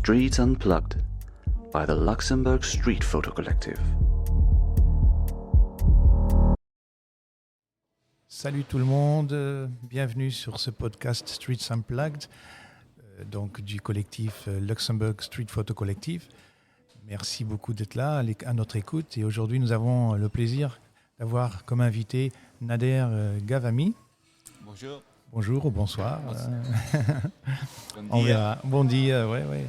Streets Unplugged by the Luxembourg Street Photo Collective. Salut tout le monde, bienvenue sur ce podcast Streets Unplugged, donc du collectif Luxembourg Street Photo Collective. Merci beaucoup d'être là à notre écoute et aujourd'hui nous avons le plaisir d'avoir comme invité Nader Ghavami. Bonjour. Bonjour ou bonsoir. Bon On verra. Bon dia, ouais.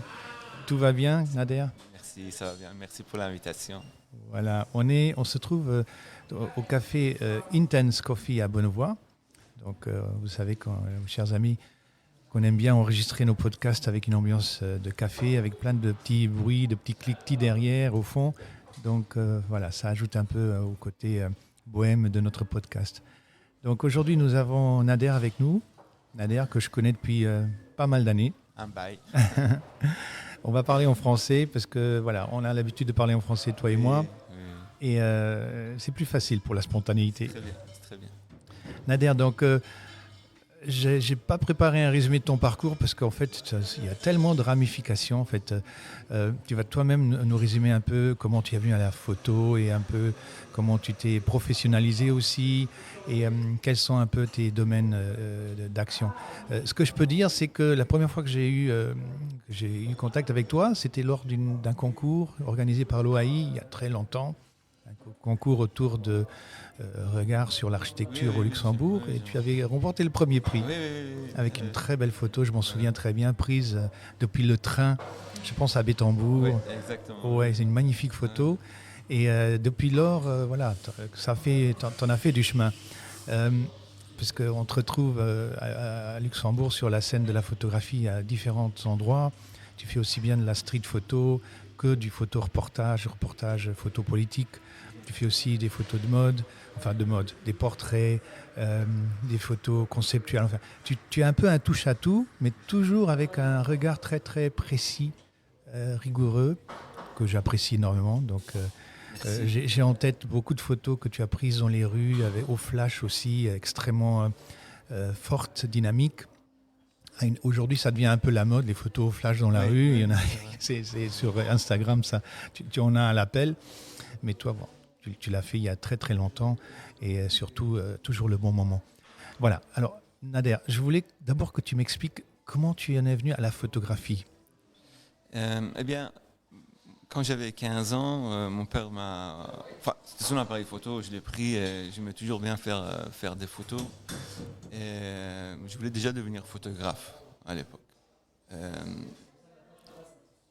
Tout va bien, Nader? Merci, ça va bien. Merci pour l'invitation. Voilà, on se trouve au café Intense Coffee à Bonnevoie. Donc, vous savez, chers amis, qu'on aime bien enregistrer nos podcasts avec une ambiance de café, avec plein de petits bruits, de petits cliquetis derrière, au fond. Donc, voilà, ça ajoute un peu au côté bohème de notre podcast. Donc, aujourd'hui, nous avons Nader avec nous. Nader, que je connais depuis pas mal d'années. Un bail. On va parler en français parce que voilà, on a l'habitude de parler en français, toi et moi. Oui. Et c'est plus facile pour la spontanéité. C'est très bien. Nader, donc j'ai pas préparé un résumé de ton parcours parce qu'en fait, il y a tellement de ramifications. En fait, tu vas toi-même nous résumer un peu comment tu es venu à la photo et un peu comment tu t'es professionnalisé aussi et quels sont un peu tes domaines d'action. Ce que je peux dire, c'est que la première fois que j'ai eu contact avec toi, c'était lors d'un concours organisé par l'OAI il y a très longtemps. Un concours autour de regard sur l'architecture au Luxembourg et tu avais remporté le premier prix avec une très belle photo, je m'en souviens très bien, prise depuis le train, je pense à Bétambourg. Oui, exactement. Ouais, c'est une magnifique photo et depuis lors, voilà, t'en as fait du chemin. Parce qu'on te retrouve à Luxembourg sur la scène de la photographie à différents endroits. Tu fais aussi bien de la street photo que du photo-reportage photo politique. Tu fais aussi des photos des portraits, des photos conceptuelles. Enfin, tu es un peu un touche-à-tout, mais toujours avec un regard très très précis, rigoureux, que j'apprécie énormément. Donc, j'ai en tête beaucoup de photos que tu as prises dans les rues, au flash aussi, extrêmement fortes, dynamiques. Aujourd'hui, ça devient un peu la mode, les photos flash dans la rue. Il y en a, c'est sur Instagram, ça, tu en as à l'appel. Mais toi, bon, tu l'as fait il y a très très longtemps et surtout toujours le bon moment. Voilà. Alors, Nader, je voulais d'abord que tu m'expliques comment tu en es venu à la photographie. Eh bien, quand j'avais 15 ans, mon père c'était son appareil photo, je l'ai pris et j'aimais toujours bien faire des photos. Et je voulais déjà devenir photographe à l'époque.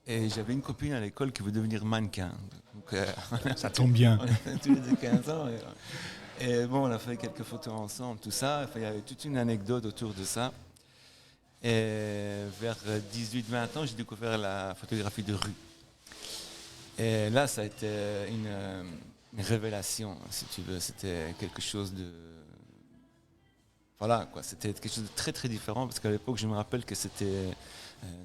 Et j'avais une copine à l'école qui voulait devenir mannequin. Donc, Ça tombe bien. On avait tous les deux 15 ans. Et bon, on a fait quelques photos ensemble, tout ça. Enfin, il y avait toute une anecdote autour de ça. Et vers 18-20 ans, j'ai découvert la photographie de rue. Et là, ça a été une révélation, si tu veux. C'était quelque chose de... Voilà, quoi. C'était quelque chose de très, très différent. Parce qu'à l'époque, je me rappelle que c'était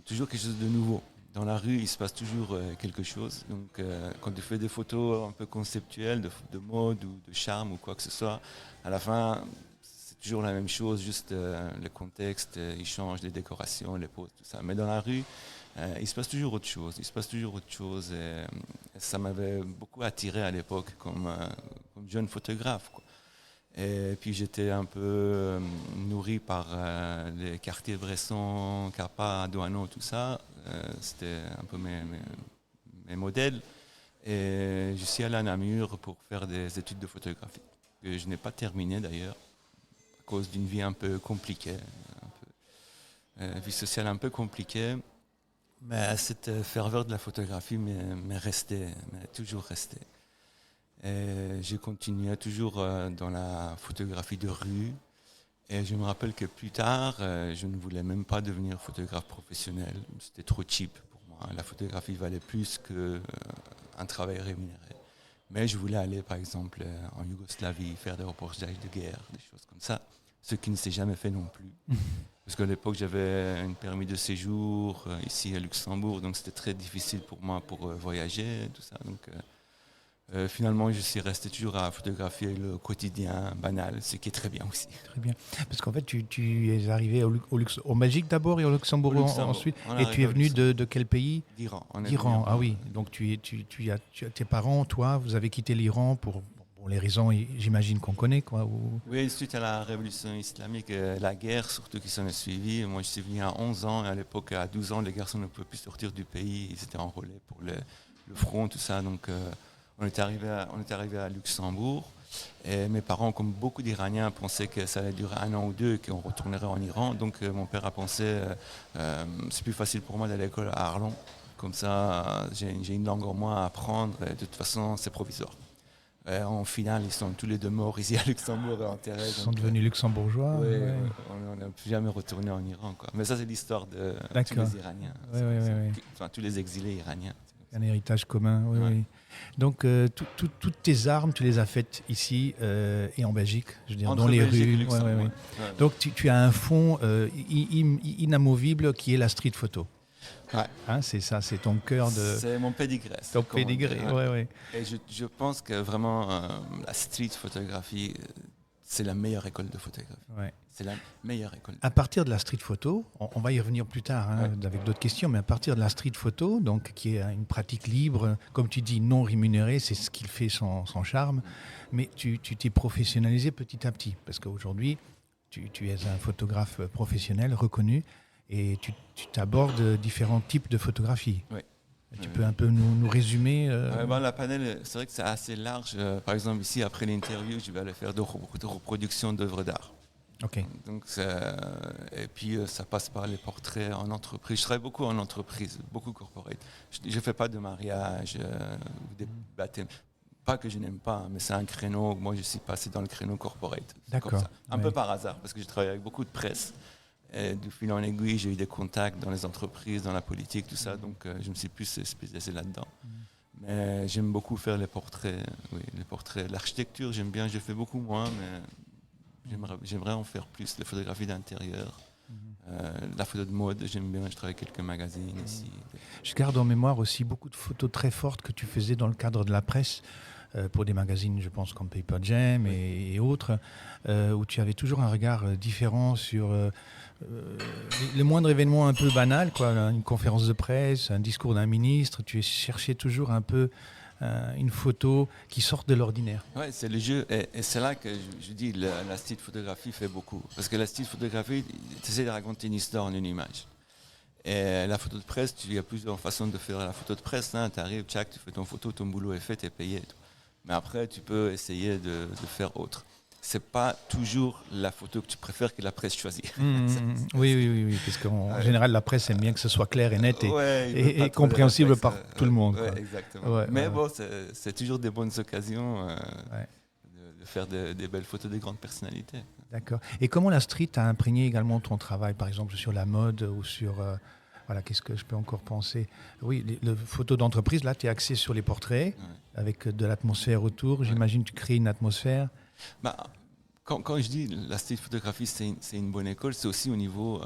toujours quelque chose de nouveau. Dans la rue, il se passe toujours quelque chose. Donc, quand tu fais des photos un peu conceptuelles, de mode ou de charme ou quoi que ce soit, à la fin, c'est toujours la même chose, juste le contexte, il change, les décorations, les poses, tout ça. Mais dans la rue, il se passe toujours autre chose. Et ça m'avait beaucoup attiré à l'époque comme jeune photographe, quoi. Et puis j'étais un peu nourri par les quartiers Bresson, Capa, Douaneau, tout ça. C'était un peu mes modèles. Et je suis allé à Namur pour faire des études de photographie, que je n'ai pas terminé d'ailleurs, à cause d'une vie un peu compliquée, vie sociale un peu compliquée. Mais cette ferveur de la photographie m'est toujours restée. Et j'ai continué toujours dans la photographie de rue. Et je me rappelle que plus tard, je ne voulais même pas devenir photographe professionnel. C'était trop cheap pour moi. La photographie valait plus qu'un travail rémunéré. Mais je voulais aller, par exemple, en Yougoslavie, faire des reportages de guerre, des choses comme ça. Ce qui ne s'est jamais fait non plus. Parce qu'à l'époque, j'avais un permis de séjour ici à Luxembourg. Donc c'était très difficile pour moi pour voyager, tout ça. Donc Finalement, je suis resté toujours à photographier le quotidien banal, ce qui est très bien aussi. Très bien. Parce qu'en fait, tu es arrivé au Belgique d'abord et au Luxembourg, Au Luxembourg. ensuite. On est Et tu es arrivé au venu Luxembourg. de quel pays? D'Iran. On est D'Iran. venu Ah oui. Donc tes parents, toi, vous avez quitté l'Iran pour les raisons, j'imagine qu'on connaît, quoi. Oui, suite à la révolution islamique, la guerre surtout qui s'en est suivie. Moi, je suis venu à 11 ans. Et à l'époque, à 12 ans, les garçons ne pouvaient plus sortir du pays. Ils étaient enrôlés pour le front, tout ça. Donc, on est arrivé à Luxembourg. Et mes parents, comme beaucoup d'Iraniens, pensaient que ça allait durer 1 an ou 2 et qu'on retournerait en Iran. Donc, mon père a pensé c'est plus facile pour moi d'aller à l'école à Arlon. Comme ça, j'ai une langue en moins à apprendre. Et de toute façon, c'est provisoire. En finale, ils sont tous les deux morts ici à Luxembourg et enterrés. Ils sont devenus luxembourgeois. Ouais. On n'a plus jamais retourné en Iran, quoi. Mais ça, c'est l'histoire de tous les Iraniens. Enfin, tous les exilés iraniens. Un héritage commun, oui. Ouais. Oui. Donc, toutes tes armes, tu les as faites ici et en Belgique, je veux dire, Entre dans les Belgique et rues. Luxembourg. Ouais. Ouais. Donc, tu as un fond inamovible qui est la street photo. Ouais. Hein, c'est ça, c'est ton cœur de... C'est mon pédigré. Ton pédigré, ouais. Et je pense que vraiment, la street photographie, c'est la meilleure école de photographie. Ouais. C'est la meilleure école. À partir de la street photo, on va y revenir plus tard avec d'autres questions, mais à partir de la street photo, donc, qui est une pratique libre, comme tu dis, non rémunérée, c'est ce qui fait son charme, mais tu t'es professionnalisé petit à petit, parce qu'aujourd'hui, tu es un photographe professionnel, reconnu, et tu t'abordes différents types de photographies. Oui. Tu peux un peu nous résumer La panel, c'est vrai que c'est assez large. Par exemple, ici, après l'interview, je vais aller faire de reproduction d'œuvres d'art. Ok. Donc, et puis, ça passe par les portraits en entreprise. Je travaille beaucoup en entreprise, beaucoup corporate. Je ne fais pas de mariage, des baptêmes. Pas que je n'aime pas, mais c'est un créneau. Moi, je suis passé dans le créneau corporate. D'accord. Un peu par hasard, parce que j'ai travaillé avec beaucoup de presse. Et du fil en aiguille, j'ai eu des contacts dans les entreprises, dans la politique, tout ça. Donc, je me suis plus spécialisé là-dedans. Mais j'aime beaucoup faire les portraits. Oui, les portraits. L'architecture, j'aime bien. Je fais beaucoup moins, mais j'aimerais en faire plus. Les photographies d'intérieur. La photo de mode, j'aime bien. Je travaille avec quelques magazines ici. Je garde en mémoire aussi beaucoup de photos très fortes que tu faisais dans le cadre de la presse. Pour des magazines, je pense, comme Paper Jam et autres, où tu avais toujours un regard différent sur les moindres événements un peu banals, quoi, une conférence de presse, un discours d'un ministre. Tu cherchais toujours un peu une photo qui sorte de l'ordinaire. Oui, c'est le jeu. Et c'est là que je dis la street photographie fait beaucoup. Parce que la street photographie, tu essaies de raconter une histoire en une image. Et la photo de presse, il y a plusieurs façons de faire la photo de presse. Tu arrives, tu fais ton photo, ton boulot est fait, tu es payé. Mais après, tu peux essayer de faire autre. C'est pas toujours la photo que tu préfères que la presse choisit. Oui, parce qu'en général, la presse aime bien que ce soit clair et net et compréhensible par tout le monde. Ouais, exactement. Mais bon, c'est toujours des bonnes occasions de faire des belles photos des grandes personnalités. D'accord. Et comment la street a imprégné également ton travail, par exemple sur la mode ou sur... qu'est-ce que je peux encore penser? Oui, les photos d'entreprise, là, tu es axé sur les portraits, avec de l'atmosphère autour. J'imagine que tu crées une atmosphère. Quand je dis la street photographie, c'est une bonne école, c'est aussi au niveau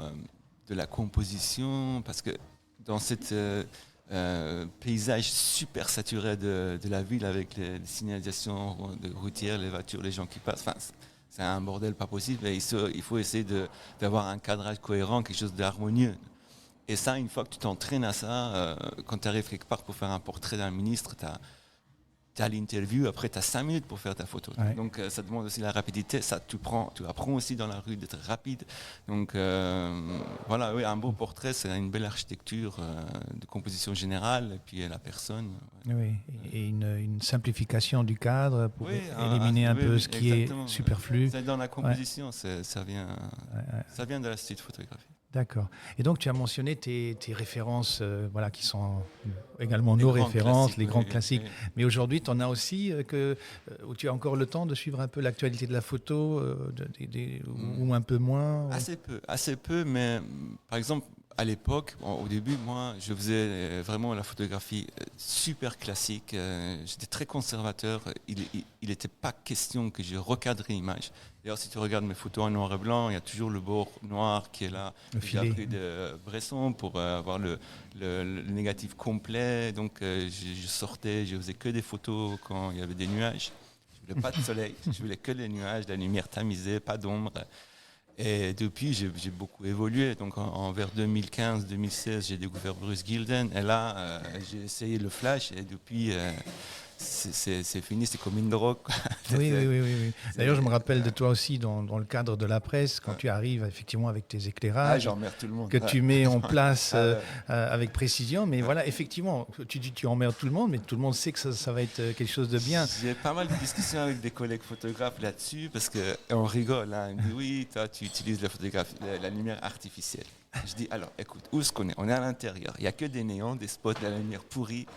de la composition, parce que dans cet paysage super saturé de la ville, avec les signalisations routières, les voitures, les gens qui passent, c'est un bordel pas possible. Et il faut essayer d'avoir un cadrage cohérent, quelque chose d'harmonieux. Et ça, une fois que tu t'entraînes à ça, quand tu arrives quelque part pour faire un portrait d'un ministre, tu as l'interview, après tu as 5 minutes pour faire ta photo. Ouais. Donc ça demande aussi la rapidité, ça tu apprends aussi dans la rue d'être rapide. Donc un beau portrait, c'est une belle architecture de composition générale, et puis la personne. Oui, et une simplification du cadre pour éliminer un peu ce qui est superflu. C'est dans la composition, ça vient de la street photographie. D'accord. Et donc, tu as mentionné tes références qui sont également nos références, les grands classiques. Oui. Mais aujourd'hui, tu en as aussi où tu as encore le temps de suivre un peu l'actualité de la photo ou un peu moins Assez peu. Mais par exemple, à l'époque, au début, moi, je faisais vraiment la photographie super classique. J'étais très conservateur. Il n'était pas question que je recadre une image. D'ailleurs, si tu regardes mes photos en noir et blanc, il y a toujours le bord noir qui est là. J'ai appris de Bresson pour avoir le négatif complet. Donc, je sortais, je faisais que des photos quand il y avait des nuages. Je voulais pas de soleil, je voulais que les nuages, la lumière tamisée, pas d'ombre. Et depuis, j'ai beaucoup évolué. Donc, vers 2015-2016, j'ai découvert Bruce Gilden. Et là, j'ai essayé le flash. Et depuis, c'est fini, c'est comme une drogue. Oui. D'ailleurs, je me rappelle de toi aussi dans le cadre de la presse, quand tu arrives effectivement avec tes éclairages, j'emmerde tout le monde. que tu mets en place avec précision. Mais voilà, effectivement, tu dis tu emmerdes tout le monde, mais tout le monde sait que ça va être quelque chose de bien. J'ai pas mal de discussions avec des collègues photographes là-dessus, parce qu'on rigole. Hein. Ils me disent, oui, toi, tu utilises la lumière artificielle. Je dis, alors, écoute, où est-ce qu'on est? On est à l'intérieur. Il n'y a que des néons, des spots, de la lumière pourrie.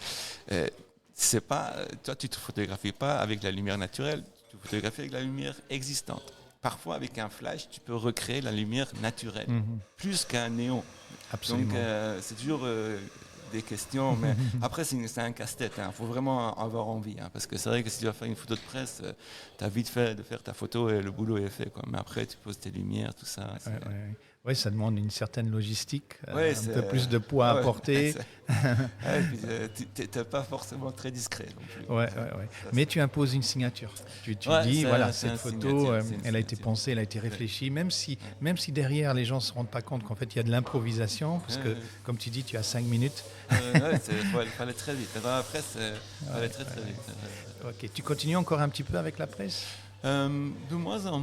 C'est pas, toi, tu ne te photographies pas avec la lumière naturelle, tu te photographies avec la lumière existante. Parfois, avec un flash, tu peux recréer la lumière naturelle, plus qu'un néon. Absolument. Donc, c'est toujours des questions, mais après, c'est un casse-tête. Il faut vraiment avoir envie, parce que c'est vrai que si tu vas faire une photo de presse, tu as vite fait de faire ta photo et le boulot est fait, quoi. Mais après, tu poses tes lumières, tout ça. Oui, ça demande une certaine logistique, un peu plus de poids à porter. Tu n'es pas forcément très discret non plus. Ouais. Mais tu imposes une signature. Tu dis, voilà, cette photo, elle a été pensée, elle a été réfléchie, même si derrière les gens ne se rendent pas compte qu'en fait il y a de l'improvisation, parce que comme tu dis, tu as 5 minutes. Il fallait très vite. Dans la presse, il fallait très vite. Ok, tu continues encore un petit peu avec la presse? De moins en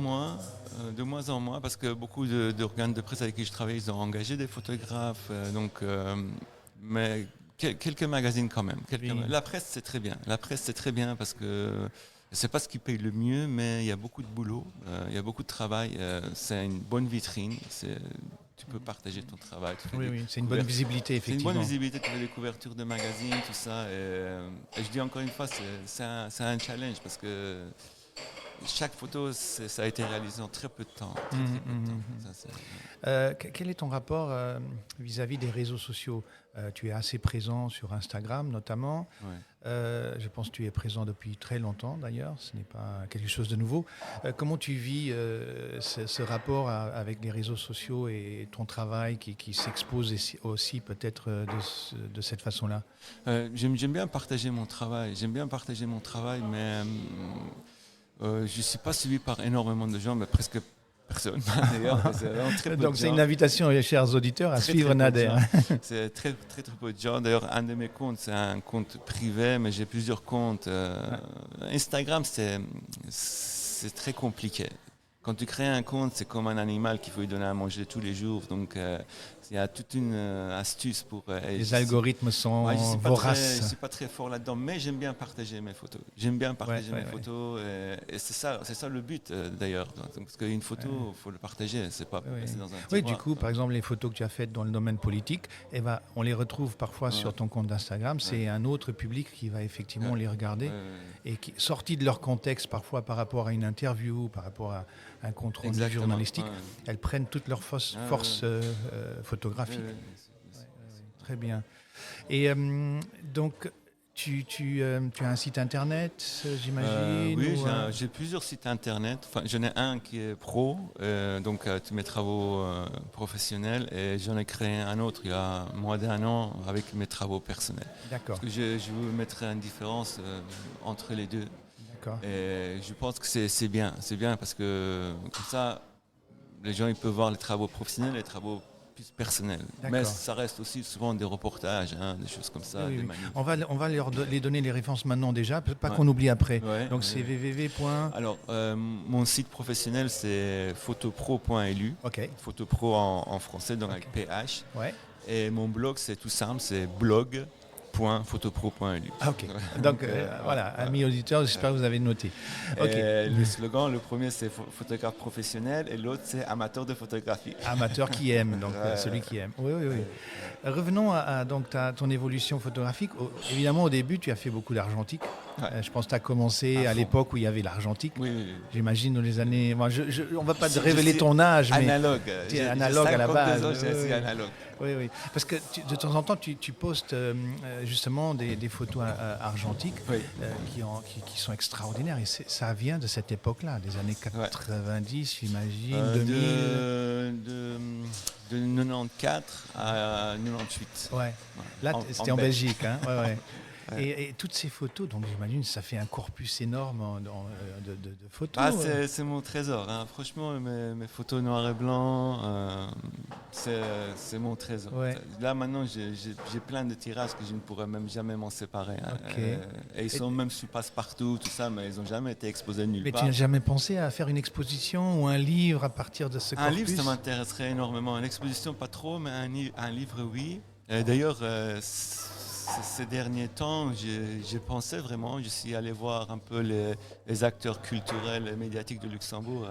moins, parce que beaucoup d'organes de presse avec qui je travaille, ils ont engagé des photographes, mais quelques magazines quand même. La presse, c'est très bien. La presse, c'est très bien parce que c'est pas ce qui paye le mieux, mais il y a beaucoup de boulot, il y a beaucoup de travail. C'est une bonne vitrine. Tu peux partager ton travail. Oui, c'est une bonne visibilité, effectivement. C'est une bonne visibilité, tu fais des couvertures de magazines, tout ça. Et je dis encore une fois, c'est un challenge parce que chaque photo, ça a été réalisé en très peu de temps. Quel est ton rapport vis-à-vis des réseaux sociaux? Tu es assez présent sur Instagram notamment. Je pense que tu es présent depuis très longtemps d'ailleurs. Ce n'est pas quelque chose de nouveau. Comment tu vis ce rapport avec les réseaux sociaux et ton travail qui s'expose aussi peut-être de cette façon-là? J'aime bien partager mon travail. Mais je ne suis pas suivi par énormément de gens, mais presque personne. D'ailleurs, donc c'est une invitation, chers auditeurs, à suivre Nader. C'est très peu de gens. D'ailleurs, un de mes comptes, c'est un compte privé, mais j'ai plusieurs comptes. Instagram, c'est très compliqué. Quand tu crées un compte, c'est comme un animal qu'il faut lui donner à manger tous les jours. Donc, il y a toute une astuce pour... les algorithmes sont voraces. Je ne suis pas très fort là-dedans, mais j'aime bien partager mes photos. Photos. Et c'est ça le but, d'ailleurs. Parce qu'une photo, il faut le partager. C'est pas passer dans un tiroir. Oui, du coup, par exemple, les photos que tu as faites dans le domaine politique, on les retrouve parfois sur ton compte d'Instagram. C'est un autre public qui va effectivement les regarder. Et qui, sortis de leur contexte, parfois par rapport à une interview, par rapport à un compte rendu journalistique, elles prennent toute leur force photographique. Très bien. Et donc, tu as un site internet, j'imagine? Oui, j'ai plusieurs sites internet. Enfin, j'en ai un qui est pro, donc tous mes travaux professionnels, et j'en ai créé un autre il y a moins d'1 an avec mes travaux personnels. D'accord. Parce que je veux mettre une différence entre les deux. Et je pense que c'est bien parce que comme ça, les gens ils peuvent voir les travaux professionnels et les travaux plus personnels. Mais ça reste aussi souvent des reportages, des choses comme ça. Oui. On va les donner les références maintenant déjà, pas qu'on oublie après. Donc c'est www. Alors, mon site professionnel c'est photopro.lu. Photopro en français, donc avec PH. Et mon blog c'est tout simple, c'est blog.photopro.lu. Donc voilà, amis auditeurs, j'espère que vous avez noté. Le slogan, le premier c'est photographe professionnel et l'autre c'est amateur de photographie. Amateur qui aime, donc celui qui aime. Oui. Revenons à ton évolution photographique. Évidemment, au début, tu as fait beaucoup d'argentique. Je pense que tu as commencé à l'époque où il y avait l'argentique. Oui. J'imagine dans les années... on ne va pas te révéler ton âge, mais analogue. Tu es analogue à la base. Je suis analogue. Oui, oui. Parce que de temps en temps, tu postes justement des photos argentiques Oui. qui sont extraordinaires. Et ça vient de cette époque-là, des années 90, j'imagine, 2000. De 94 à 98. Ouais. Là, c'était en Belgique. Hein. Ouais, ouais. Ouais. Et toutes ces photos, donc j'imagine, ça fait un corpus énorme de photos. Ah, c'est mon trésor. Hein. Franchement, mes photos noir et blanc, c'est mon trésor. Ouais. Là, maintenant, j'ai plein de tirages que je ne pourrais même jamais m'en séparer. Hein. Okay. Et ils sont même sur passe-partout, tout ça, mais ils n'ont jamais été exposés nulle part. Mais tu n'as jamais pensé à faire une exposition ou un livre à partir de ce corpus? Un livre, ça m'intéresserait énormément. Une exposition, pas trop, mais un livre, oui. D'ailleurs, ces derniers temps, j'ai pensé vraiment, je suis allé voir un peu les acteurs culturels et médiatiques de Luxembourg.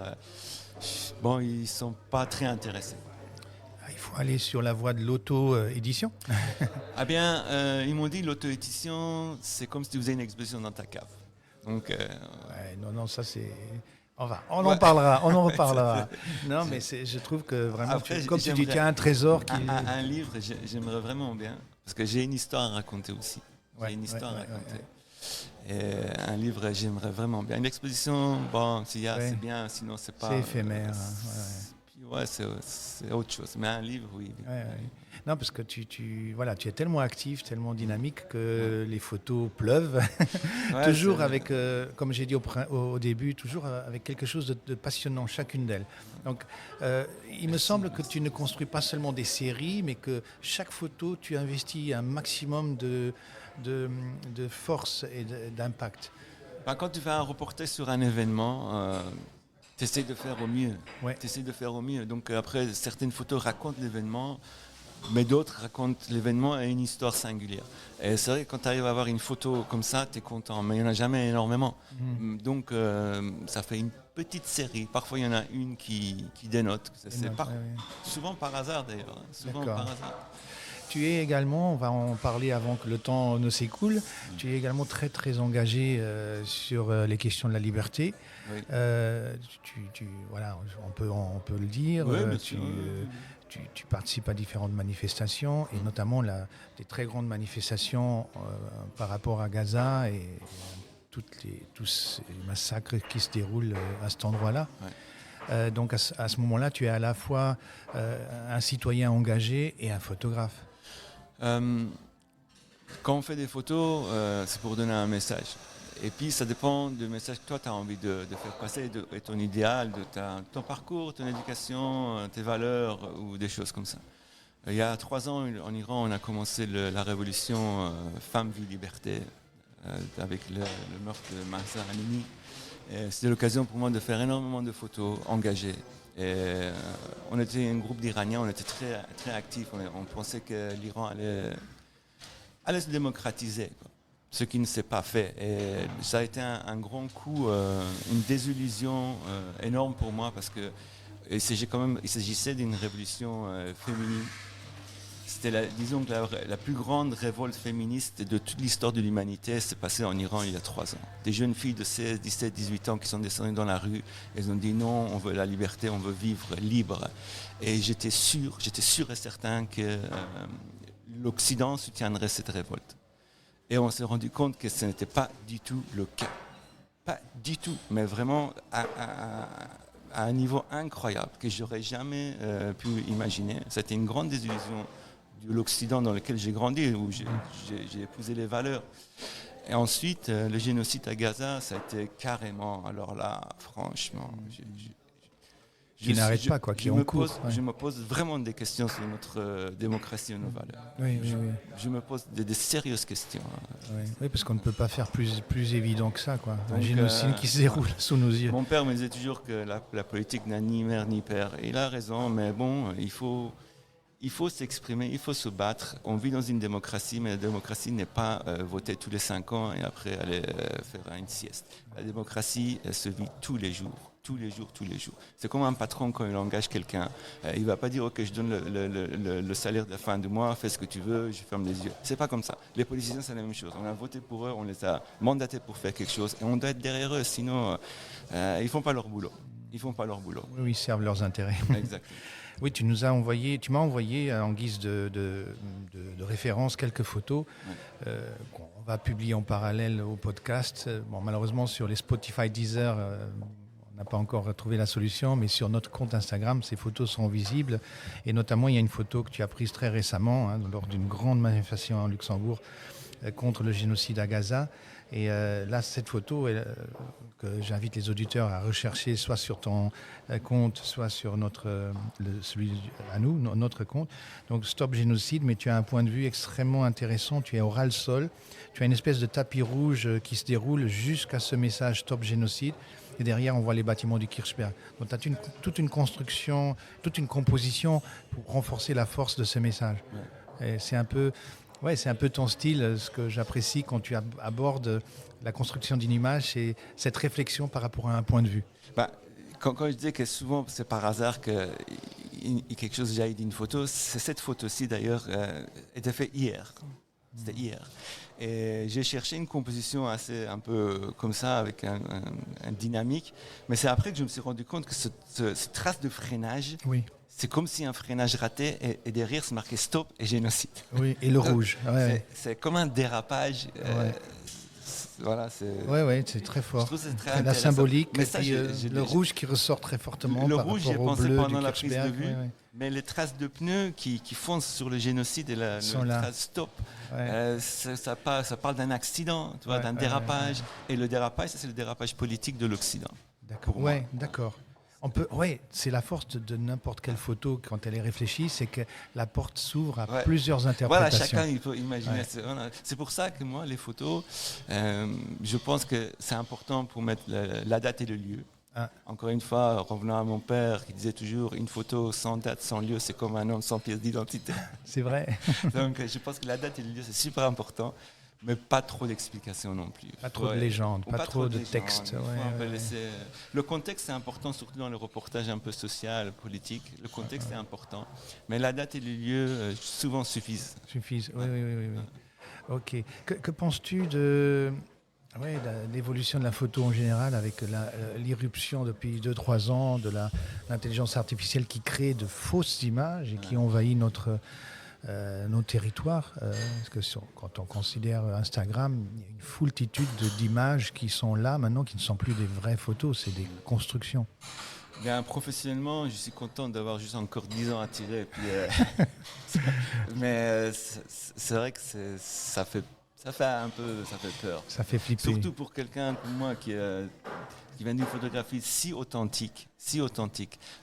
Bon, ils ne sont pas très intéressés. Il faut aller sur la voie de l'auto-édition. Ah bien, ils m'ont dit l'auto-édition, c'est comme si tu faisais une exposition dans ta cave. Donc, ouais, non, ça c'est... On en parlera, on en reparlera. Non, mais je trouve que vraiment, après, comme tu dis, tu as un trésor qui... Un livre, j'aimerais vraiment bien, parce que j'ai une histoire à raconter aussi. J'ai une histoire à raconter. Et un livre, j'aimerais vraiment bien. Une exposition, bon, s'il y a, c'est bien, sinon c'est pas... C'est éphémère. C'est autre chose. Mais un livre, oui. Non, parce que tu es tellement actif, tellement dynamique que les photos pleuvent. Toujours avec, comme j'ai dit au début, toujours avec quelque chose de passionnant, chacune d'elles. Donc, il me semble que tu ne construis pas seulement des séries, mais que chaque photo, tu investis un maximum de force et d'impact. Quand tu fais un reportage sur un événement, tu essaies de faire au mieux. T'essaies de faire au mieux. Donc après, certaines photos racontent l'événement, mais d'autres racontent l'événement et une histoire singulière. Et c'est vrai que quand tu arrives à avoir une photo comme ça, tu es content. Mais il n'y en a jamais énormément. Donc ça fait une petite série. Parfois, il y en a une qui dénote. Souvent par hasard d'ailleurs. Souvent par hasard. Tu es également, on va en parler avant que le temps ne s'écoule, tu es également très très engagé sur les questions de la liberté. Oui. Voilà, on peut le dire. Oui, tu participes à différentes manifestations et notamment des très grandes manifestations par rapport à Gaza et tous ces massacres qui se déroulent à cet endroit-là. Ouais. Donc à ce moment-là, tu es à la fois un citoyen engagé et un photographe. Quand on fait des photos, c'est pour donner un message. Et puis ça dépend du message que toi tu as envie de faire passer, et ton idéal, de ton parcours, ton éducation, tes valeurs ou des choses comme ça. Il y a 3 ans en Iran, on a commencé la révolution Femmes, Vie, Liberté avec le meurtre de Mahsa Amini. C'était l'occasion pour moi de faire énormément de photos engagées. Et, on était un groupe d'Iraniens, on était très, très actifs. On pensait que l'Iran allait se démocratiser, quoi. Ce qui ne s'est pas fait. Et ça a été un grand coup, une désillusion énorme pour moi parce que il s'agissait d'une révolution féminine. C'était disons que la plus grande révolte féministe de toute l'histoire de l'humanité s'est passée en Iran il y a 3 ans. Des jeunes filles de 16, 17, 18 ans qui sont descendues dans la rue, elles ont dit non, on veut la liberté, on veut vivre libre. Et j'étais sûr et certain que l'Occident soutiendrait cette révolte. Et on s'est rendu compte que ce n'était pas du tout le cas. Pas du tout, mais vraiment à un niveau incroyable que j'aurais jamais pu imaginer. C'était une grande désillusion de l'Occident dans lequel j'ai grandi, où j'ai épousé les valeurs. Et ensuite, le génocide à Gaza, ça a été carrément, alors là, franchement... Qui n'arrête pas, quoi, qui est en cours. Je me pose vraiment des questions sur notre démocratie et nos valeurs. Oui. Je me pose des sérieuses questions. Oui, parce qu'on ne peut pas faire plus évident que ça, quoi. Un génocide qui se déroule sous nos yeux. Mon père me disait toujours que la politique n'a ni mère ni père. Et il a raison, mais bon, il faut s'exprimer, il faut se battre. On vit dans une démocratie, mais la démocratie n'est pas voter tous les 5 ans et après aller faire une sieste. La démocratie se vit tous les jours. Tous les jours. C'est comme un patron quand il engage quelqu'un. Il ne va pas dire « Ok, je donne le salaire de la fin du mois, fais ce que tu veux, je ferme les yeux ». C'est pas comme ça. Les politiciens, c'est la même chose. On a voté pour eux, on les a mandatés pour faire quelque chose et on doit être derrière eux, sinon ils ne font pas leur boulot. ils font pas leur boulot. Oui, ils servent leurs intérêts. Exactement. Oui, tu m'as envoyé en guise de référence quelques photos qu'on va publier en parallèle au podcast. Bon, malheureusement, sur les Spotify, Deezer, on n'a pas encore trouvé la solution, mais sur notre compte Instagram, ces photos sont visibles. Et notamment, il y a une photo que tu as prise très récemment, lors d'une grande manifestation en Luxembourg contre le génocide à Gaza. Et là, cette photo que j'invite les auditeurs à rechercher, soit sur ton compte, soit sur celui à nous, notre compte. Donc Stop Génocide, mais tu as un point de vue extrêmement intéressant. Tu es au ras-le-sol. Tu as une espèce de tapis rouge qui se déroule jusqu'à ce message Stop Génocide. Et derrière, on voit les bâtiments du Kirchberg. Donc tu as toute une construction, toute une composition pour renforcer la force de ce message. Ouais. Et c'est un peu ton style. Ce que j'apprécie quand tu abordes la construction d'une image, c'est cette réflexion par rapport à un point de vue. Quand je dis que souvent c'est par hasard que quelque chose jaillit d'une photo, c'est cette photo-ci d'ailleurs était faite hier. C'était hier. Et j'ai cherché une composition un peu comme ça, avec un dynamique. Mais c'est après que je me suis rendu compte que cette trace de freinage, c'est comme si un freinage raté et derrière c'est marqué stop et génocide. Oui, et le rouge. C'est comme un dérapage. Voilà, c'est très fort. Je trouve que c'est très la symbolique, mais et puis le rouge qui ressort très fortement. Le par rouge, j'ai rapport au pensé bleu pendant du la prise de Kirchberg, vue, mais les traces de pneus qui foncent sur le génocide et la trace stop, ça parle d'un accident, tu vois, d'un dérapage. Et le dérapage, ça c'est le dérapage politique de l'Occident. D'accord. D'accord. C'est la force de n'importe quelle photo quand elle est réfléchie, c'est que la porte s'ouvre à plusieurs interprétations. Voilà, chacun il peut imaginer. C'est pour ça que moi, les photos, je pense que c'est important pour mettre la date et le lieu. Encore une fois, revenant à mon père qui disait toujours une photo sans date, sans lieu, c'est comme un homme sans pièce d'identité. C'est vrai. Donc je pense que la date et le lieu, c'est super important. Mais pas trop d'explications non plus. Pas trop de légendes, pas trop de textes. Le contexte est important, surtout dans le reportage un peu social, politique. Le contexte est important. Mais la date et le lieu souvent suffisent. Oui. Ok. Que penses-tu de l'évolution de la photo en général, avec l'irruption depuis 2-3 ans de l'intelligence artificielle qui crée de fausses images et qui envahit nos territoires, parce que quand on considère Instagram, il y a une foultitude d'images qui sont là maintenant, qui ne sont plus des vraies photos, c'est des constructions. Bien, professionnellement, je suis content d'avoir juste encore 10 ans à tirer. Puis, mais c'est vrai que ça fait peur. Ça fait flipper. Surtout pour quelqu'un comme moi qui vient d'une photographie si authentique.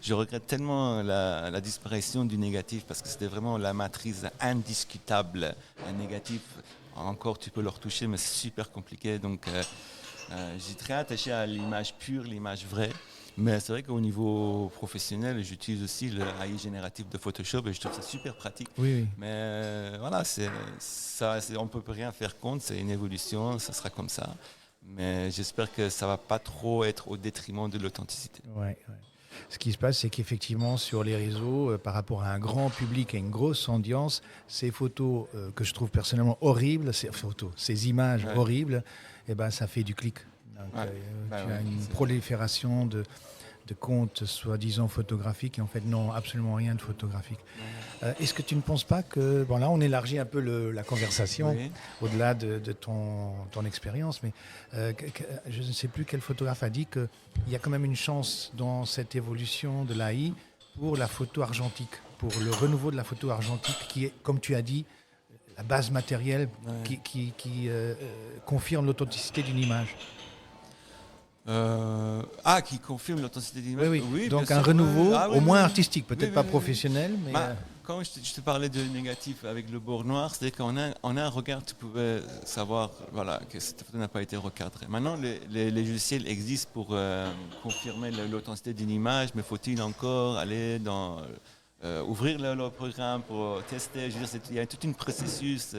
Je regrette tellement la disparition du négatif parce que c'était vraiment la matrice indiscutable. Un négatif, encore tu peux le retoucher, mais c'est super compliqué. Donc j'ai très attaché à l'image pure, l'image vraie. Mais c'est vrai qu'au niveau professionnel, j'utilise aussi le AI génératif de Photoshop et je trouve ça super pratique. Oui. Mais voilà, on ne peut rien faire contre, c'est une évolution, ça sera comme ça. Mais j'espère que ça ne va pas trop être au détriment de l'authenticité. Ouais. Ce qui se passe, c'est qu'effectivement, sur les réseaux, par rapport à un grand public et une grosse audience, ces photos que je trouve personnellement horribles, ces images horribles, ça fait du clic. Donc, tu as une prolifération de comptes soi-disant photographiques et en fait non, absolument rien de photographique. Est-ce que tu ne penses pas que, là on élargit un peu la conversation au-delà de ton expérience, mais je ne sais plus quel photographe a dit qu'il y a quand même une chance dans cette évolution de l'AI pour la photo argentique, pour le renouveau de la photo argentique qui est, comme tu as dit, la base matérielle qui confirme l'authenticité d'une image. Qui confirme l'authenticité de l'image. Oui. Donc un renouveau, au moins artistique, peut-être pas professionnel. Mais quand je te parlais de négatif avec le bord noir, c'est qu'on a un regard, tu pouvais savoir que cette photo n'a pas été recadrée. Maintenant, les logiciels existent pour confirmer l'authenticité d'une image, mais faut-il encore aller dans... ouvrir le programme pour tester, je veux dire, il y a tout un processus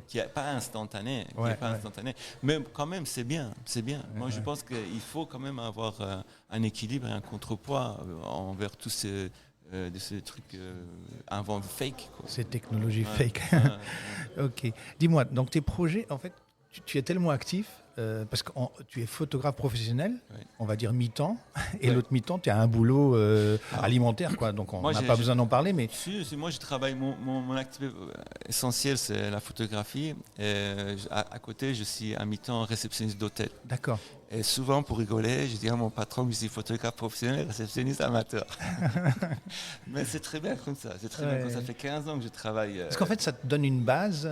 qui n'est pas instantané, mais quand même c'est bien. Moi je pense qu'il faut quand même avoir un équilibre et un contrepoids envers tous ces trucs fake. Ces technologies fake. Ok. Dis-moi, donc tes projets, en fait, tu es tellement actif, parce que tu es photographe professionnel, Oui. on va dire mi-temps, et Oui. l'autre mi-temps, tu as un boulot alimentaire, quoi. Donc on Moi, n'a pas besoin d'en parler, mais Si, moi je travaille, mon activité essentielle c'est la photographie. Et à côté, je suis à mi-temps réceptionniste d'hôtel. d'accord. Et souvent, pour rigoler, je dis à mon patron que je suis photographe professionnel, réceptionniste amateur. Mais c'est très bien comme ça. C'est très bien comme ça. Ça fait 15 ans que je travaille. Parce qu'en fait, ça te donne une base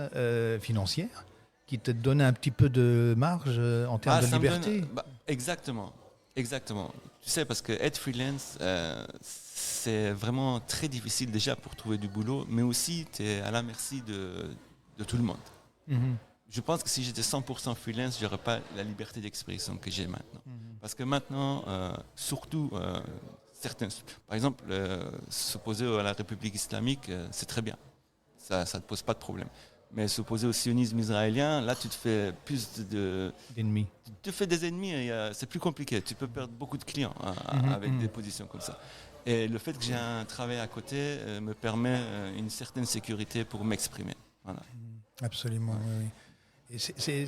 financière qui te donne un petit peu de marge en termes de ça me liberté. donne- exactement. Exactement. Tu sais, parce que être freelance, c'est vraiment très difficile déjà pour trouver du boulot, mais aussi tu es à la merci de tout le monde. Mhm. Je pense que si j'étais 100% freelance, je n'aurais pas la liberté d'expression que j'ai maintenant. Parce que maintenant, surtout, certains, par exemple, s'opposer à la République islamique, c'est très bien. Ça ne te pose pas de problème. Mais s'opposer au sionisme israélien, là, tu te fais plus D'ennemis. tu te fais des ennemis et c'est plus compliqué. Tu peux perdre beaucoup de clients avec des positions comme ça. Et le fait que j'ai un travail à côté me permet une certaine sécurité pour m'exprimer. Voilà. Absolument, oui, oui. Et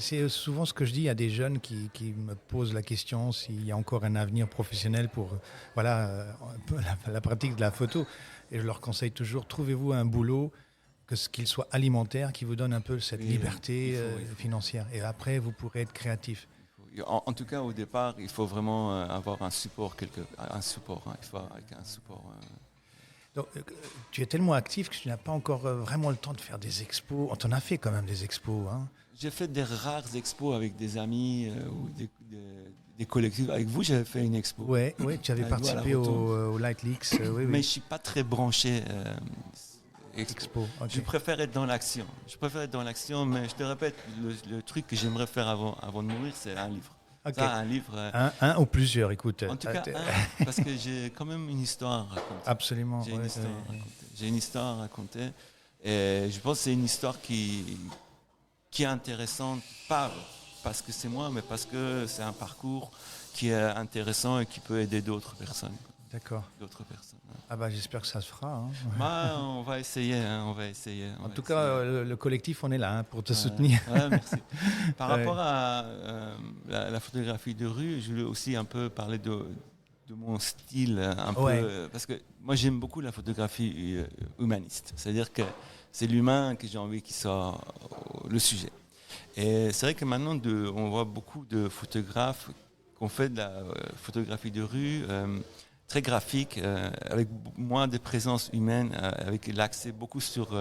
c'est souvent ce que je dis à des jeunes qui me posent la question s'il y a encore un avenir professionnel pour un peu la pratique de la photo. Et je leur conseille toujours, trouvez-vous un boulot, qu'il soit alimentaire, qui vous donne un peu cette Oui, liberté il faut. financière. Et après, vous pourrez être créatif. En tout cas, au départ, il faut vraiment avoir un support. Un support, hein. Il faut avoir un support. Donc, tu es tellement actif que tu n'as pas encore vraiment le temps de faire des expos. On t'en a fait quand même des expos, hein. J'ai fait des rares expos avec des amis ou des collectifs. Avec vous, j'avais fait une expo. Ouais, tu avais Avec vous, à la participé au Light Leaks. Oui, Mais je oui. ne suis pas très branché. Expo. Ok. Je préfère être dans l'action. Mais je te répète, le truc que j'aimerais faire avant de mourir, c'est un livre. Ok. Ça, un livre. Un ou plusieurs, écoute. En tout cas, parce que j'ai quand même une histoire à raconter. Absolument. J'ai une ouais, histoire ouais, à ouais. raconter. J'ai une histoire à raconter. Et je pense que c'est une histoire qui est intéressante, pas parce que c'est moi, mais parce que c'est un parcours qui est intéressant et qui peut aider d'autres personnes. D'accord. Ouais. Ah bah j'espère que ça se fera, hein. Bah, on va essayer. En tout cas, le collectif, on est là, hein, pour te soutenir. Ouais, merci. Par Ouais. rapport à la photographie de rue, je voulais aussi un peu parler de mon style, un Ouais. peu, parce que moi j'aime beaucoup la photographie humaniste. C'est-à-dire que c'est l'humain que j'ai envie qu'il soit le sujet. Et c'est vrai que maintenant, on voit beaucoup de photographes qui ont fait de la photographie de rue très graphique, avec moins de présence humaine, avec l'accès beaucoup sur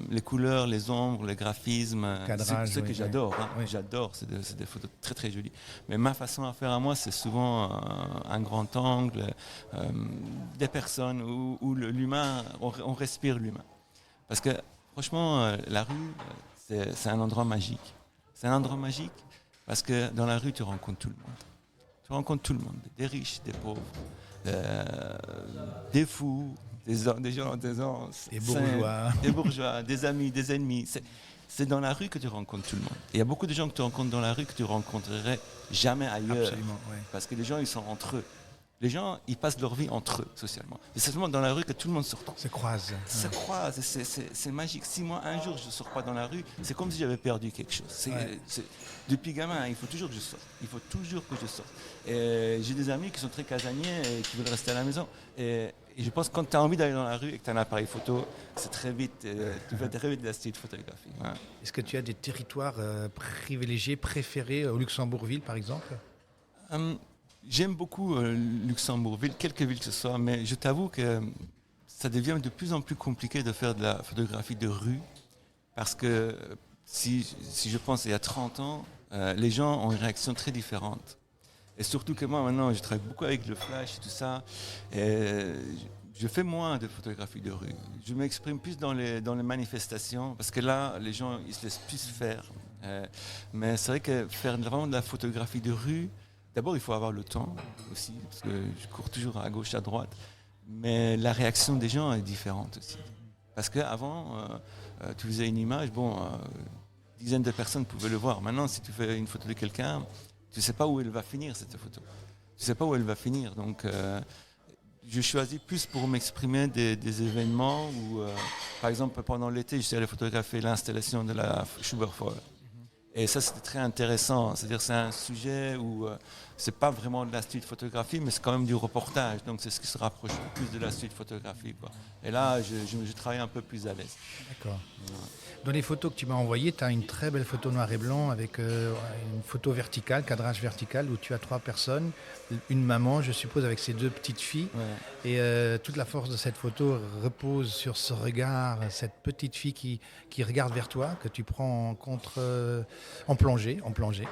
les couleurs, les ombres, le graphisme, Cadrage, ce que oui, j'adore. oui. Hein. Oui. J'adore, c'est des photos très très jolies. Mais ma façon à faire à moi, c'est souvent un grand angle, des personnes où l'humain, on respire l'humain. Parce que franchement, la rue, c'est un endroit magique. C'est un endroit magique parce que dans la rue, tu rencontres tout le monde. Tu rencontres tout le monde, des riches, des pauvres, des fous, des gens, Des bourgeois. des bourgeois, des amis, des ennemis. C'est dans la rue que tu rencontres tout le monde. Et il y a beaucoup de gens que tu rencontres dans la rue que tu rencontrerais jamais ailleurs. Absolument, ouais. Parce que les gens, ils sont entre eux. Les gens, ils passent leur vie entre eux, socialement. Et c'est seulement dans la rue que tout le monde se retrouve. Se croise. Se croise, c'est magique. Si moi, un jour, je ne sors pas dans la rue, c'est comme si j'avais perdu quelque chose. Ouais. Depuis gamin, il faut toujours que je sorte. Il faut toujours que je sorte. Et j'ai des amis qui sont très casaniers et qui veulent rester à la maison. Et je pense que quand tu as envie d'aller dans la rue et que tu as un appareil photo, c'est très vite, tu fais très vite de la street photographie. Ouais. Est-ce que tu as des territoires privilégiés, préférés au Luxembourgville, par exemple? J'aime beaucoup Luxembourgville, quelques villes que ce soit, mais je t'avoue que ça devient de plus en plus compliqué de faire de la photographie de rue, parce que si je pense il y a 30 ans, les gens ont une réaction très différente. Et surtout que moi maintenant, je travaille beaucoup avec le flash et tout ça, et je fais moins de photographie de rue. Je m'exprime plus dans les manifestations, parce que là, les gens ils se laissent plus faire. Mais c'est vrai que faire vraiment de la photographie de rue, d'abord, il faut avoir le temps aussi, parce que je cours toujours à gauche, à droite. Mais la réaction des gens est différente aussi. Parce qu'avant, tu faisais une image, dizaines de personnes pouvaient le voir. Maintenant, si tu fais une photo de quelqu'un, tu ne sais pas où elle va finir, cette photo. Tu ne sais pas où elle va finir. Donc, je choisis plus pour m'exprimer des événements où, par exemple, pendant l'été, je suis allé photographier l'installation de la Schubert-Foer. Et ça, c'était très intéressant. C'est-à-dire, c'est un sujet où c'est pas vraiment de la street photographie, mais c'est quand même du reportage. Donc, c'est ce qui se rapproche le plus de la street photographie, quoi. Et là, je travaille un peu plus à l'aise. D'accord. Dans les photos que tu m'as envoyées, tu as une très belle photo noir et blanc avec une photo verticale, cadrage vertical, où tu as 3 personnes, une maman, je suppose, avec ses 2 petites filles. Ouais. Et toute la force de cette photo repose sur ce regard, cette petite fille qui regarde vers toi, que tu prends en plongée. Ouais.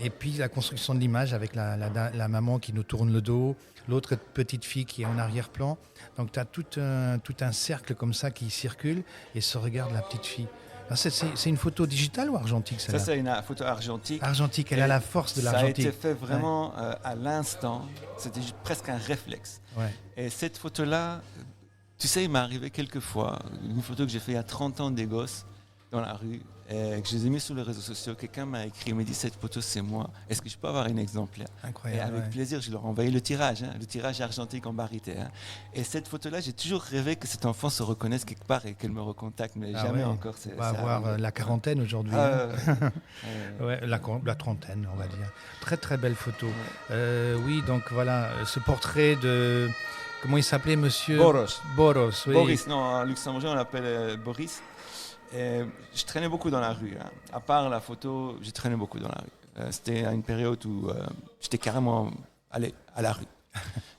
Et puis la construction de l'image avec la maman qui nous tourne le dos, l'autre petite fille qui est en arrière-plan. Donc tu as tout un cercle comme ça qui circule et ce regard de la petite fille. Alors, c'est une photo digitale ou argentique, celle-là? Ça, c'est une photo argentique. Argentique, elle a la force de l'argentique. Ça a été fait vraiment à l'instant. C'était presque un réflexe. Ouais. Et cette photo-là, tu sais, il m'est arrivé quelques fois, une photo que j'ai fait il y a 30 ans des gosses dans la rue, et que je les ai mis sur les réseaux sociaux. Quelqu'un m'a écrit, il m'a dit, cette photo, c'est moi. Est-ce que je peux avoir un exemplaire? Incroyable. Et avec plaisir, je leur ai envoyé le tirage argentique en barité. Et cette photo-là, j'ai toujours rêvé que cet enfant se reconnaisse quelque part et qu'elle me recontacte, mais jamais encore. On va avoir la quarantaine aujourd'hui. Ouais, la trentaine, on va dire. Très très belle photo. Ouais. Oui, donc voilà, ce portrait de... Comment il s'appelait, monsieur? Boros, oui. Boris, non, en luxembourgeois, on l'appelle Boris. Et je traînais beaucoup dans la rue. Hein. À part la photo, j'ai traîné beaucoup dans la rue. C'était à une période où j'étais carrément allé à la rue.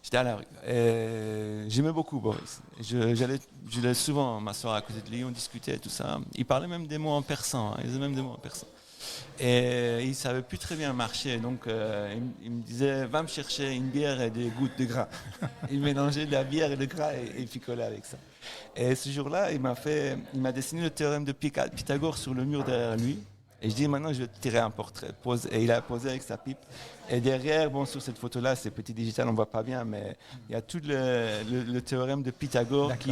J'étais à la rue. Et j'aimais beaucoup Boris. J'allais souvent m'asseoir à côté de lui, on discutait et tout ça. Il parlait même des mots en persan. Hein. Il faisait même des mots en persan. Et il ne savait plus très bien marcher. Donc il me disait, va me chercher une bière et des gouttes de gras. Il mélangeait de la bière et le gras et il picolait avec ça. Et ce jour-là, il m'a dessiné le théorème de Pythagore sur le mur derrière lui. Et je dis, maintenant, je vais te tirer un portrait. Et il a posé avec sa pipe. Et derrière, bon, sur cette photo-là, c'est petit digital, on ne voit pas bien, mais il y a tout le théorème de Pythagore qui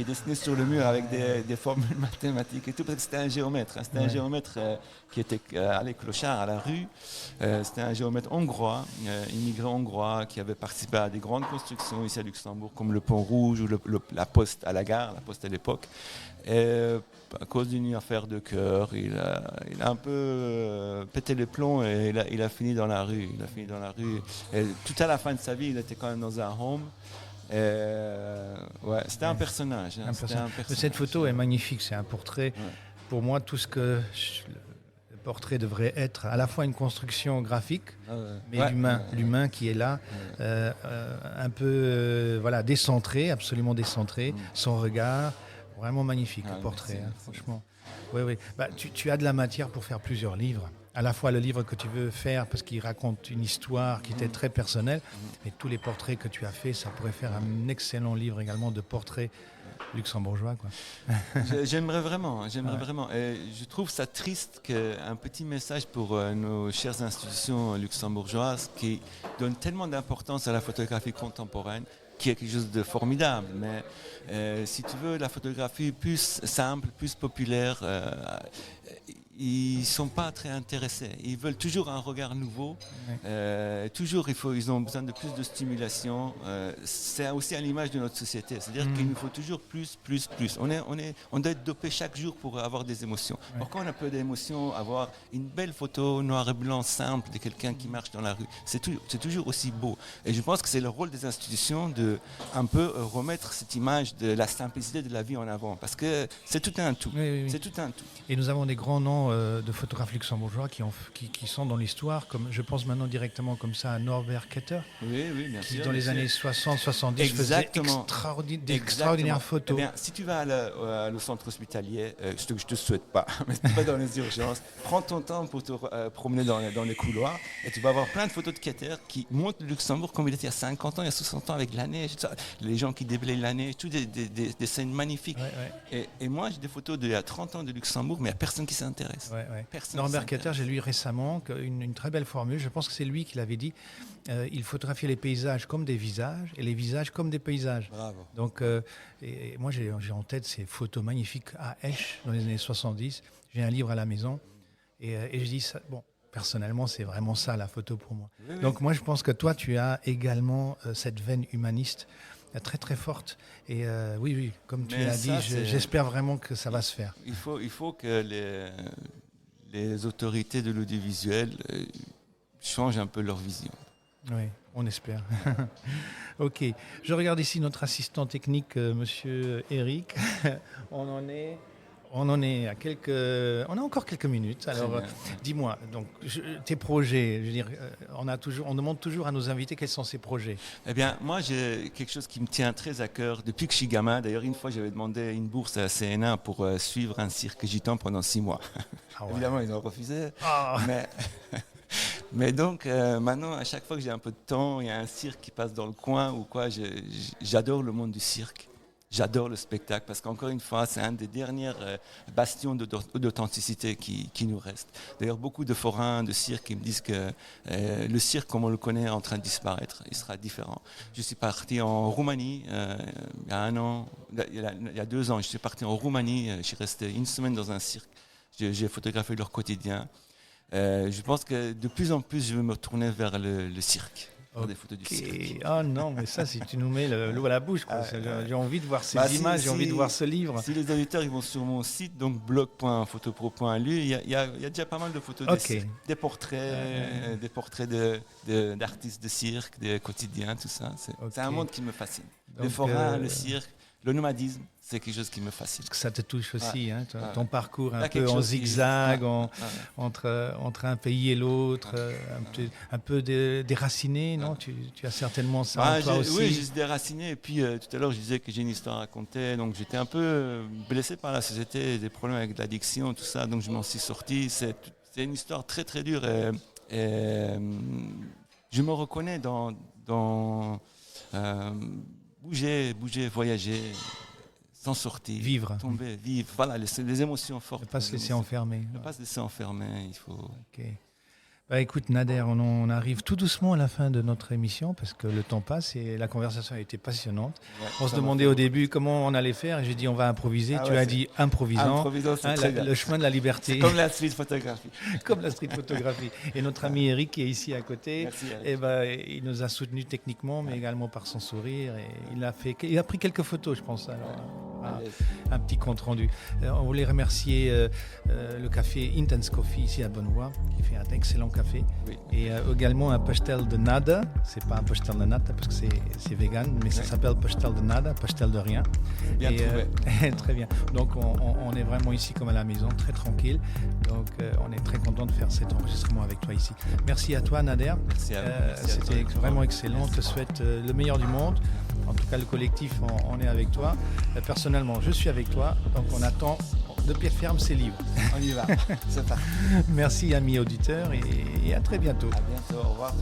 est dessiné sur le mur avec des formules mathématiques et tout, parce que c'était un géomètre. Hein, c'était un géomètre qui était à clochard à la rue. C'était un géomètre hongrois, immigré hongrois, qui avait participé à des grandes constructions ici à Luxembourg, comme le Pont Rouge ou la Poste à la gare, la Poste à l'époque. Et à cause d'une affaire de cœur, il a un peu pété les plombs et il a fini dans la rue. Il a fini dans la rue. Et tout à la fin de sa vie, il était quand même dans un home. Ouais, c'était un personnage. Hein, Cette photo est magnifique. C'est un portrait. Ouais. Pour moi, tout ce que le portrait devrait être, à la fois une construction graphique, mais l'humain qui est là, un peu décentré, absolument décentré, son regard. Vraiment magnifique le portrait, franchement. Oui. Bah, tu as de la matière pour faire plusieurs livres. À la fois le livre que tu veux faire parce qu'il raconte une histoire qui était très personnelle, et tous les portraits que tu as faits, ça pourrait faire un excellent livre également de portraits luxembourgeois, quoi. J'aimerais vraiment. Et je trouve ça triste qu'un petit message pour nos chères institutions luxembourgeoises qui donnent tellement d'importance à la photographie contemporaine, qui est quelque chose de formidable, mais si tu veux, la photographie plus simple, plus populaire, ils ne sont pas très intéressés. Ils veulent toujours un regard nouveau. Toujours, ils ont besoin de plus de stimulation. C'est aussi à l'image de notre société. C'est-à-dire qu'il nous faut toujours plus. On doit être dopé chaque jour pour avoir des émotions. Pourquoi on a peu d'émotions, avoir une belle photo noir et blanc simple de quelqu'un qui marche dans la rue, c'est toujours aussi beau. Et je pense que c'est le rôle des institutions de un peu remettre cette image de la simplicité de la vie en avant. Parce que c'est tout un tout. Oui. C'est tout un tout. Et nous avons des grands noms de photographes luxembourgeois qui sont dans l'histoire, comme je pense maintenant directement comme ça à Norbert Ketter, bien qui sûr, dans les années 60-70 faisait d'extraordinaires photos. Eh bien, si tu vas au centre hospitalier, je te souhaite pas, mais tu vas dans les urgences, prends ton temps pour te promener dans les couloirs et tu vas avoir plein de photos de Ketter qui montrent le Luxembourg comme il était il y a 50 ans, il y a 60 ans avec la neige, les gens qui déblayaient la neige, tout des scènes magnifiques. Et moi j'ai des photos d'il y a 30 ans de Luxembourg, mais il n'y a personne qui s'intéresse. Norbert Ketter, j'ai lu récemment une très belle formule, je pense que c'est lui qui l'avait dit, il photographiait les paysages comme des visages et les visages comme des paysages. Bravo. Donc, et moi j'ai en tête ces photos magnifiques à Esch dans les années 70, j'ai un livre à la maison et je dis ça, bon, personnellement c'est vraiment ça la photo pour moi. Oui. Donc moi je pense que toi tu as également cette veine humaniste très très forte et oui, comme tu l'as dit, j'espère vraiment que ça va se faire. Il faut que les autorités de l'audiovisuel changent un peu leur vision. Oui, on espère. Ok, je regarde ici notre assistant technique, Monsieur Eric. On a encore quelques minutes. Alors, dis-moi, donc tes projets. Je veux dire, on demande toujours à nos invités quels sont ces projets. Eh bien, moi, j'ai quelque chose qui me tient très à cœur depuis que je suis gamin. D'ailleurs, une fois, j'avais demandé une bourse à CNA pour suivre un cirque gitan pendant 6 mois. Ah ouais. Évidemment, ils ont refusé. Ah. Mais donc, maintenant, à chaque fois que j'ai un peu de temps, il y a un cirque qui passe dans le coin ou quoi, j'adore le monde du cirque. J'adore le spectacle parce qu'encore une fois, c'est un des derniers bastions d'authenticité qui nous reste. D'ailleurs, beaucoup de forains de cirque qui me disent que le cirque, comme on le connaît, est en train de disparaître. Il sera différent. Je suis parti en Roumanie il y a 1 an, il y a 2 ans. Je suis parti en Roumanie. Je suis resté 1 semaine dans un cirque. J'ai photographié leur quotidien. Je pense que de plus en plus, je vais me tourner vers le cirque. Des photos du cirque. Oh non, mais ça, si tu nous mets l'eau à la bouche, quoi. J'ai envie de voir ces images, j'ai envie de voir ce livre. Si les auditeurs ils vont sur mon site, donc blog.photopro.lu, il y a déjà pas mal de photos de cirque, des portraits d'artistes de cirque, des quotidiens, tout ça. C'est un monde qui me fascine. Donc, les forains, le cirque, le nomadisme, c'est quelque chose qui me fascine. Parce que ça te touche aussi, hein, ton parcours un peu en zigzag, entre un pays et l'autre, un peu déraciné, non? Tu as certainement ça en toi aussi. Oui, j'ai déraciné. Et puis tout à l'heure, je disais que j'ai une histoire à raconter. Donc j'étais un peu blessé par la société, des problèmes avec l'addiction, tout ça. Donc je m'en suis sorti. C'est une histoire très très dure. Et je me reconnais dans bouger, voyager, s'en sortir, vivre. Tomber, vivre. Voilà, les émotions fortes. Ne pas se laisser enfermer. Ne pas se laisser enfermer, il faut... Okay. Bah, écoute Nader, on arrive tout doucement à la fin de notre émission parce que le temps passe et la conversation a été passionnante. Ouais, on se demandait au début comment on allait faire et j'ai dit on va improviser. Tu as dit improvisant, le chemin de la liberté. C'est comme la street photographie. Comme la street photographie. Et notre ami Eric qui est ici à côté, il nous a soutenus techniquement mais également par son sourire. Et il a pris quelques photos je pense. Alors, un petit compte rendu. On voulait remercier le café Intense Coffee ici à Benoît qui fait un excellent café. Oui. Et également un pastel de nada. C'est pas un pastel de nata parce que c'est vegan, mais ça s'appelle pastel de nada, pastel de rien. Bien trouvé. Très bien. Donc on est vraiment ici comme à la maison, très tranquille. Donc on est très content de faire cet enregistrement avec toi ici. Merci à toi Nader. Merci à vous. C'était vraiment excellent. On te souhaite le meilleur du monde. En tout cas, le collectif, on est avec toi. Personnellement, je suis avec toi. Donc on attend de pied ferme ces livres. On y va, c'est parti. Merci amis auditeurs et à très bientôt. À bientôt, au revoir.